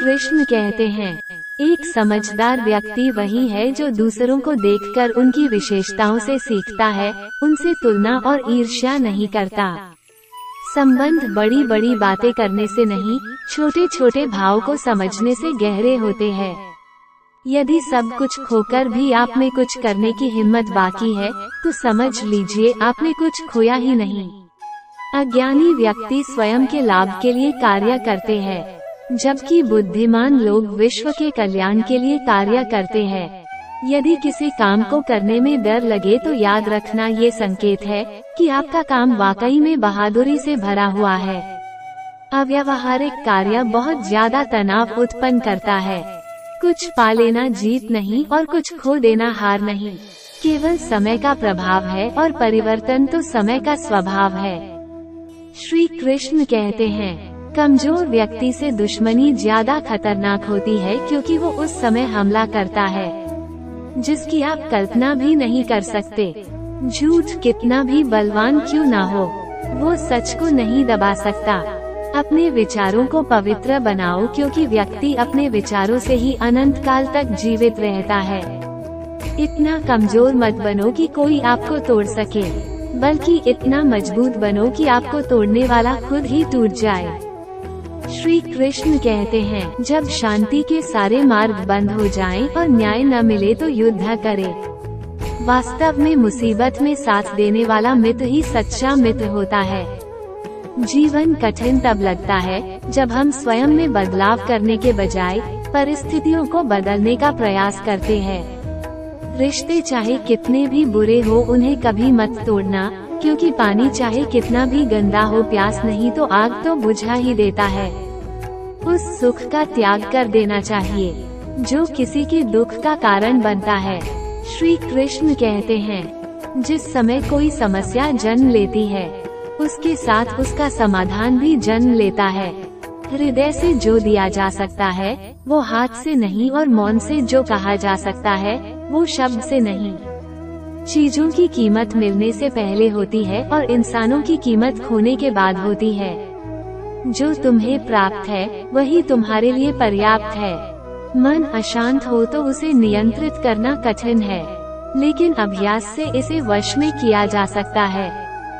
कृष्ण कहते हैं, एक समझदार व्यक्ति वही है जो दूसरों को देखकर उनकी विशेषताओं से सीखता है, उनसे तुलना और ईर्ष्या नहीं करता। संबंध बड़ी बड़ी बातें करने से नहीं, छोटे छोटे भाव को समझने से गहरे होते हैं। यदि सब कुछ खोकर भी आप में कुछ करने की हिम्मत बाकी है, तो समझ लीजिए आपने कुछ खोया ही नहीं। अज्ञानी व्यक्ति स्वयं के लाभ के लिए कार्य करते हैं, जबकि बुद्धिमान लोग विश्व के कल्याण के लिए कार्य करते हैं। यदि किसी काम को करने में डर लगे तो याद रखना ये संकेत है कि आपका काम वाकई में बहादुरी से भरा हुआ है। अव्यावहारिक कार्य बहुत ज्यादा तनाव उत्पन्न करता है। कुछ पा लेना जीत नहीं और कुछ खो देना हार नहीं, केवल समय का प्रभाव है और परिवर्तन तो समय का स्वभाव है। श्री कृष्ण कहते हैं, कमजोर व्यक्ति से दुश्मनी ज्यादा खतरनाक होती है क्योंकि वो उस समय हमला करता है जिसकी आप कल्पना भी नहीं कर सकते। झूठ कितना भी बलवान क्यों ना हो, वो सच को नहीं दबा सकता। अपने विचारों को पवित्र बनाओ क्योंकि व्यक्ति अपने विचारों से ही अनंत काल तक जीवित रहता है। इतना कमजोर मत बनो कि कोई आपको तोड़ सके, बल्कि इतना मजबूत बनो कि आपको तोड़ने वाला खुद ही टूट जाए। श्री कृष्ण कहते हैं, जब शांति के सारे मार्ग बंद हो जाएं और न्याय न मिले तो युद्ध करें। वास्तव में मुसीबत में साथ देने वाला मित्र ही सच्चा मित्र होता है। जीवन कठिन तब लगता है जब हम स्वयं में बदलाव करने के बजाय परिस्थितियों को बदलने का प्रयास करते हैं। रिश्ते चाहे कितने भी बुरे हो उन्हें कभी मत तोड़ना, क्योंकि पानी चाहे कितना भी गंदा हो प्यास नहीं तो आग तो बुझा ही देता है। उस सुख का त्याग कर देना चाहिए जो किसी के दुख का कारण बनता है। श्री कृष्ण कहते हैं, जिस समय कोई समस्या जन्म लेती है उसके साथ उसका समाधान भी जन्म लेता है। हृदय से जो दिया जा सकता है वो हाथ से नहीं, और मौन से जो कहा जा सकता है वो शब्द से नहीं। चीजों की कीमत मिलने से पहले होती है और इंसानों की कीमत खोने के बाद होती है। जो तुम्हें प्राप्त है वही तुम्हारे लिए पर्याप्त है। मन अशांत हो तो उसे नियंत्रित करना कठिन है, लेकिन अभ्यास से इसे वश में किया जा सकता है।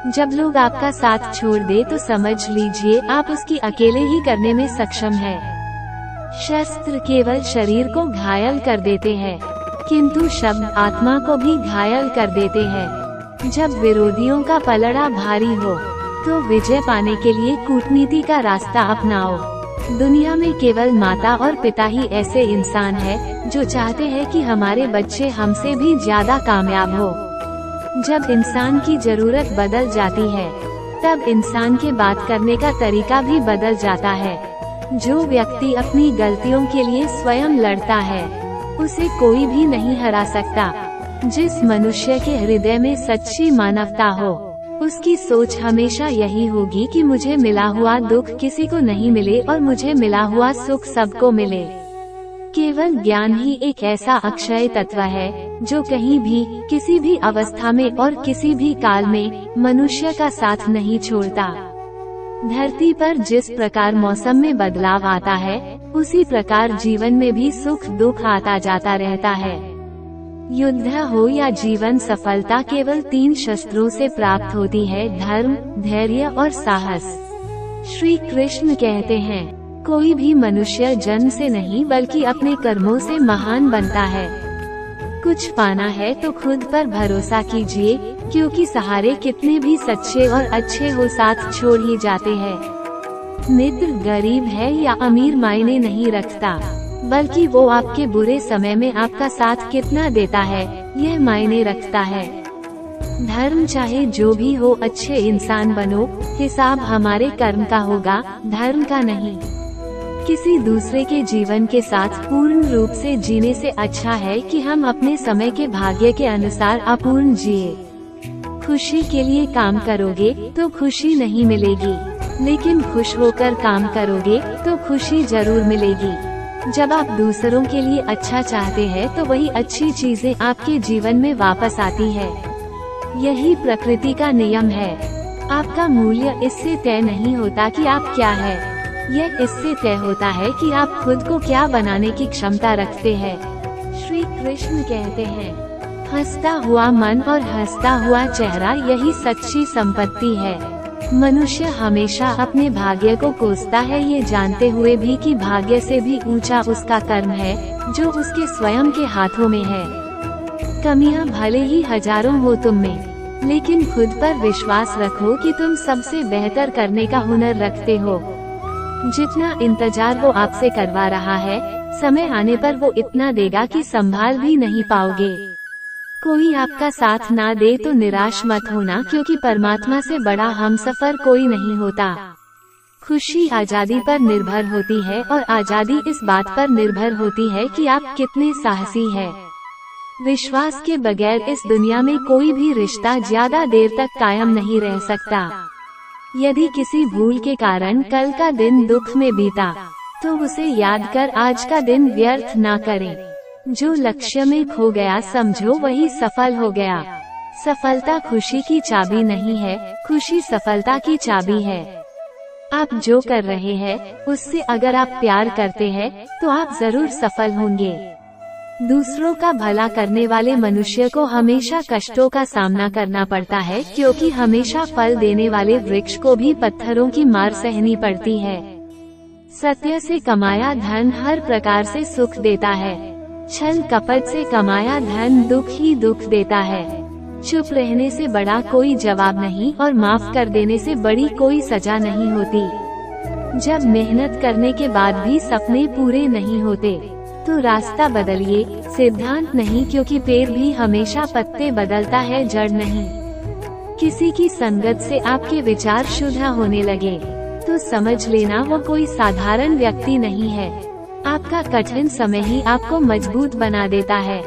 जब लोग आपका साथ छोड़ दे तो समझ लीजिए आप उसकी अकेले ही करने में सक्षम है। शस्त्र केवल शरीर को घायल कर देते हैं, किंतु शब्द आत्मा को भी घायल कर देते हैं। जब विरोधियों का पलड़ा भारी हो तो विजय पाने के लिए कूटनीति का रास्ता अपनाओ। दुनिया में केवल माता और पिता ही ऐसे इंसान हैं जो चाहते हैं कि हमारे बच्चे हमसे भी ज्यादा कामयाब हो। जब इंसान की जरूरत बदल जाती है तब इंसान के बात करने का तरीका भी बदल जाता है। जो व्यक्ति अपनी गलतियों के लिए स्वयं लड़ता है उसे कोई भी नहीं हरा सकता। जिस मनुष्य के हृदय में सच्ची मानवता हो उसकी सोच हमेशा यही होगी कि मुझे मिला हुआ दुख किसी को नहीं मिले और मुझे मिला हुआ सुख सबको मिले। केवल ज्ञान ही एक ऐसा अक्षय तत्व है जो कहीं भी, किसी भी अवस्था में और किसी भी काल में मनुष्य का साथ नहीं छोड़ता। धरती पर जिस प्रकार मौसम में बदलाव आता है उसी प्रकार जीवन में भी सुख दुख आता जाता रहता है। युद्ध हो या जीवन, सफलता केवल 3 शस्त्रों से प्राप्त होती है, धर्म, धैर्य और साहस। श्री कृष्ण कहते हैं, कोई भी मनुष्य जन्म से नहीं बल्कि अपने कर्मों से महान बनता है। कुछ पाना है तो खुद पर भरोसा कीजिए, क्योंकि सहारे कितने भी सच्चे और अच्छे हो साथ छोड़ ही जाते हैं। मित्र गरीब है या अमीर मायने नहीं रखता, बल्कि वो आपके बुरे समय में आपका साथ कितना देता है यह मायने रखता है। धर्म चाहे जो भी हो अच्छे इंसान बनो, हिसाब हमारे कर्म का होगा, धर्म का नहीं। किसी दूसरे के जीवन के साथ पूर्ण रूप से जीने से अच्छा है कि हम अपने समय के भाग्य के अनुसार अपूर्ण जिए। खुशी के लिए काम करोगे तो खुशी नहीं मिलेगी, लेकिन खुश होकर काम करोगे तो खुशी जरूर मिलेगी। जब आप दूसरों के लिए अच्छा चाहते हैं तो वही अच्छी चीजें आपके जीवन में वापस आती है। यही प्रकृति का नियम है। आपका मूल्य इससे तय नहीं होता कि आप क्या है, यह इससे तय होता है कि आप खुद को क्या बनाने की क्षमता रखते हैं। श्री कृष्ण कहते हैं, हंसता हुआ मन और हंसता हुआ चेहरा यही सच्ची संपत्ति है। मनुष्य हमेशा अपने भाग्य को कोसता है, ये जानते हुए भी कि भाग्य से भी ऊंचा उसका कर्म है जो उसके स्वयं के हाथों में है। कमियां भले ही हजारों हो तुम में, लेकिन खुद पर विश्वास रखो कि तुम सबसे बेहतर करने का हुनर रखते हो। जितना इंतजार वो आपसे करवा रहा है, समय आने पर वो इतना देगा कि संभाल भी नहीं पाओगे। कोई आपका साथ ना दे तो निराश मत होना, क्योंकि परमात्मा से बड़ा हमसफर कोई नहीं होता। खुशी आजादी पर निर्भर होती है और आजादी इस बात पर निर्भर होती है कि आप कितने साहसी हैं। विश्वास के बगैर इस दुनिया में कोई भी रिश्ता ज्यादा देर तक कायम नहीं रह सकता। यदि किसी भूल के कारण कल का दिन दुख में बीता, तो उसे याद कर आज का दिन व्यर्थ ना करें। जो लक्ष्य में खो गया समझो वही सफल हो गया। सफलता खुशी की चाबी नहीं है, खुशी सफलता की चाबी है। आप जो कर रहे हैं उससे अगर आप प्यार करते हैं तो आप जरूर सफल होंगे। दूसरों का भला करने वाले मनुष्य को हमेशा कष्टों का सामना करना पड़ता है, क्योंकि हमेशा फल देने वाले वृक्ष को भी पत्थरों की मार सहनी पड़ती है। सत्य से कमाया धन हर प्रकार से सुख देता है, छल कपट से कमाया धन दुख ही दुख देता है। चुप रहने से बड़ा कोई जवाब नहीं और माफ कर देने से बड़ी कोई सजा नहीं होती। जब मेहनत करने के बाद भी सपने पूरे नहीं होते तो रास्ता बदलिए, सिद्धांत नहीं, क्योंकि पेड़ भी हमेशा पत्ते बदलता है, जड़ नहीं। किसी की संगत से आपके विचार शुद्ध होने लगे तो समझ लेना वो कोई साधारण व्यक्ति नहीं है। आपका कठिन समय ही आपको मजबूत बना देता है।